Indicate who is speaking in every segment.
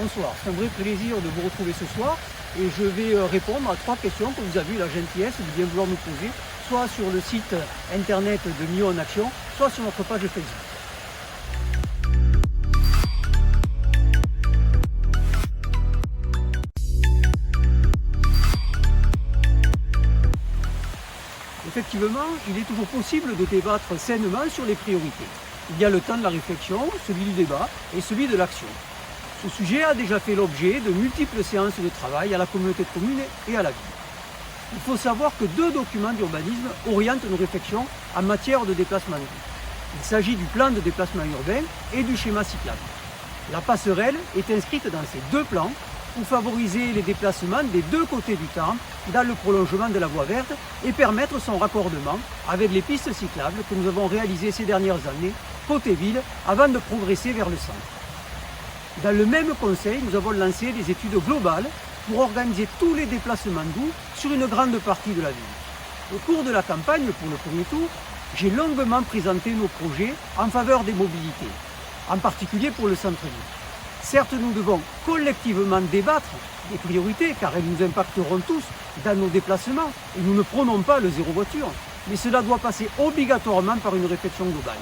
Speaker 1: bonsoir. C'est un vrai plaisir de vous retrouver ce soir et je vais répondre à 3 questions que vous avez eu la gentillesse de bien vouloir nous poser, soit sur le site internet de Mio en Action, soit sur notre page Facebook. Effectivement, il est toujours possible de débattre sainement sur les priorités. Il y a le temps de la réflexion, celui du débat et celui de l'action. Ce sujet a déjà fait l'objet de multiples séances de travail à la communauté de communes et à la ville. Il faut savoir que 2 documents d'urbanisme orientent nos réflexions en matière de déplacement urbain. Il s'agit du plan de déplacement urbain et du schéma cyclable. La passerelle est inscrite dans ces 2 plans pour favoriser les déplacements des 2 côtés du Tarn dans le prolongement de la voie verte et permettre son raccordement avec les pistes cyclables que nous avons réalisées ces dernières années côté ville avant de progresser vers le centre. Dans le même conseil, nous avons lancé des études globales pour organiser tous les déplacements doux sur une grande partie de la ville. Au cours de la campagne pour le premier tour, j'ai longuement présenté nos projets en faveur des mobilités, en particulier pour le centre-ville. Certes, nous devons collectivement débattre des priorités car elles nous impacteront tous dans nos déplacements et nous ne prônons pas le zéro voiture, mais cela doit passer obligatoirement par une réflexion globale.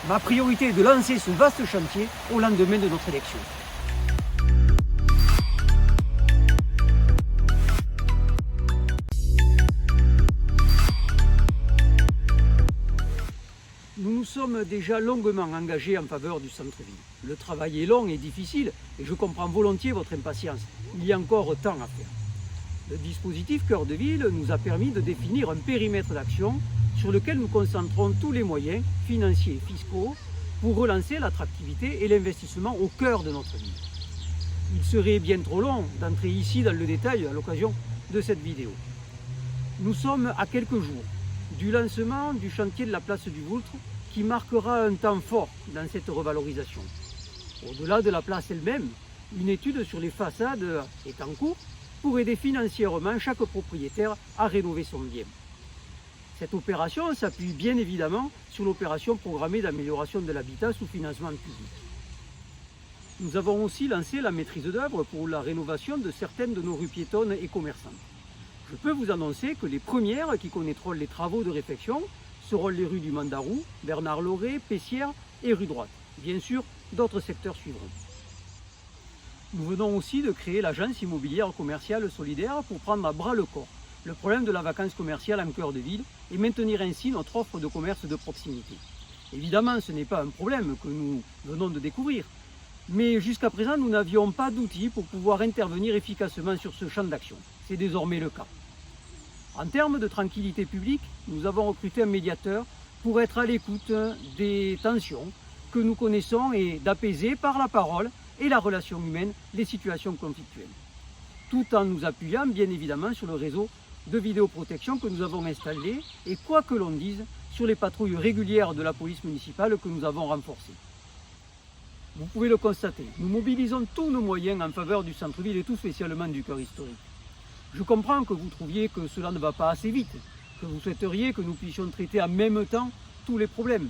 Speaker 1: Ma priorité est de lancer ce vaste chantier au lendemain de notre élection. Nous nous sommes déjà longuement engagés en faveur du centre-ville. Le travail est long et difficile et je comprends volontiers votre impatience. Il y a encore tant à faire. Le dispositif Cœur de Ville nous a permis de définir un périmètre d'action sur lequel nous concentrons tous les moyens financiers et fiscaux pour relancer l'attractivité et l'investissement au cœur de notre ville. Il serait bien trop long d'entrer ici dans le détail à l'occasion de cette vidéo. Nous sommes à quelques jours du lancement du chantier de la place du Voultre qui marquera un temps fort dans cette revalorisation. Au-delà de la place elle-même, une étude sur les façades est en cours pour aider financièrement chaque propriétaire à rénover son bien. Cette opération s'appuie bien évidemment sur l'opération programmée d'amélioration de l'habitat sous financement public. Nous avons aussi lancé la maîtrise d'œuvre pour la rénovation de certaines de nos rues piétonnes et commerçantes. Je peux vous annoncer que les premières qui connaîtront les travaux de réfection seront les rues du Mandarou, Bernard Lauré, Pessières et rue Droite. Bien sûr, d'autres secteurs suivront. Nous venons aussi de créer l'agence immobilière commerciale solidaire pour prendre à bras le corps le problème de la vacance commerciale en cœur de ville et maintenir ainsi notre offre de commerce de proximité. Évidemment, ce n'est pas un problème que nous venons de découvrir, mais jusqu'à présent, nous n'avions pas d'outils pour pouvoir intervenir efficacement sur ce champ d'action. C'est désormais le cas. En termes de tranquillité publique, nous avons recruté un médiateur pour être à l'écoute des tensions que nous connaissons et d'apaiser par la parole et la relation humaine les situations conflictuelles. Tout en nous appuyant bien évidemment sur le réseau de vidéoprotection que nous avons installé et quoi que l'on dise sur les patrouilles régulières de la police municipale que nous avons renforcées. Vous pouvez le constater, nous mobilisons tous nos moyens en faveur du centre-ville et tout spécialement du cœur historique. Je comprends que vous trouviez que cela ne va pas assez vite, que vous souhaiteriez que nous puissions traiter en même temps tous les problèmes.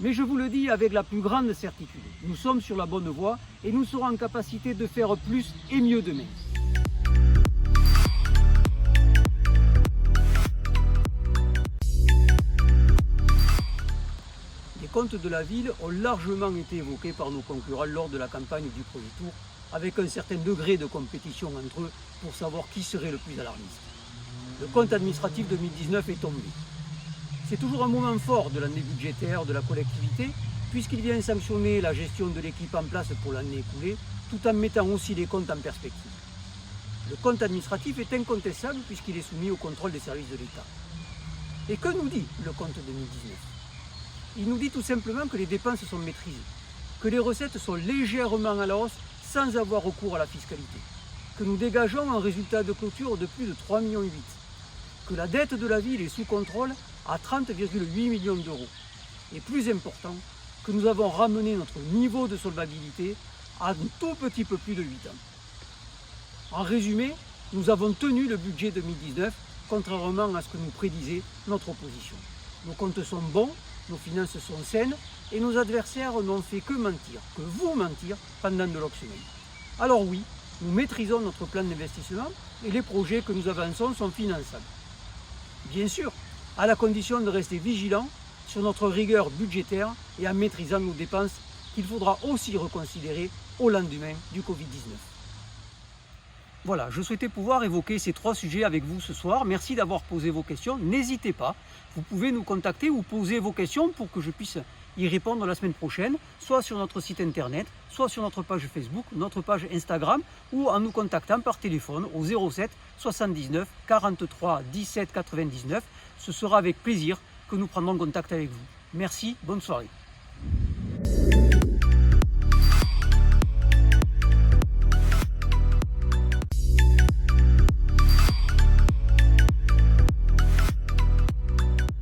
Speaker 1: Mais je vous le dis avec la plus grande certitude, nous sommes sur la bonne voie et nous serons en capacité de faire plus et mieux demain. Les comptes de la ville ont largement été évoqués par nos concurrents lors de la campagne du premier tour, avec un certain degré de compétition entre eux pour savoir qui serait le plus alarmiste. Le compte administratif 2019 est tombé. C'est toujours un moment fort de l'année budgétaire de la collectivité, puisqu'il vient sanctionner la gestion de l'équipe en place pour l'année écoulée, tout en mettant aussi les comptes en perspective. Le compte administratif est incontestable puisqu'il est soumis au contrôle des services de l'État. Et que nous dit le compte 2019 ? Il nous dit tout simplement que les dépenses sont maîtrisées, que les recettes sont légèrement à la hausse sans avoir recours à la fiscalité, que nous dégageons un résultat de clôture de plus de 3,8 millions, que la dette de la ville est sous contrôle à 30,8 millions d'euros, et plus important, que nous avons ramené notre niveau de solvabilité à un tout petit peu plus de 8 ans. En résumé, nous avons tenu le budget 2019, contrairement à ce que nous prédisait notre opposition. Nos comptes sont bons, nos finances sont saines et nos adversaires n'ont fait que mentir, que vous mentir pendant de longues semaines. alors oui, nous maîtrisons notre plan d'investissement et les projets que nous avançons sont finançables. Bien sûr, à la condition de rester vigilant sur notre rigueur budgétaire et en maîtrisant nos dépenses qu'il faudra aussi reconsidérer au lendemain du Covid-19. Voilà, je souhaitais pouvoir évoquer ces 3 sujets avec vous ce soir. Merci d'avoir posé vos questions. N'hésitez pas, vous pouvez nous contacter ou poser vos questions pour que je puisse y répondre la semaine prochaine, soit sur notre site internet, soit sur notre page Facebook, notre page Instagram, ou en nous contactant par téléphone au 07 79 43 17 99. Ce sera avec plaisir que nous prendrons contact avec vous. Merci, bonne soirée.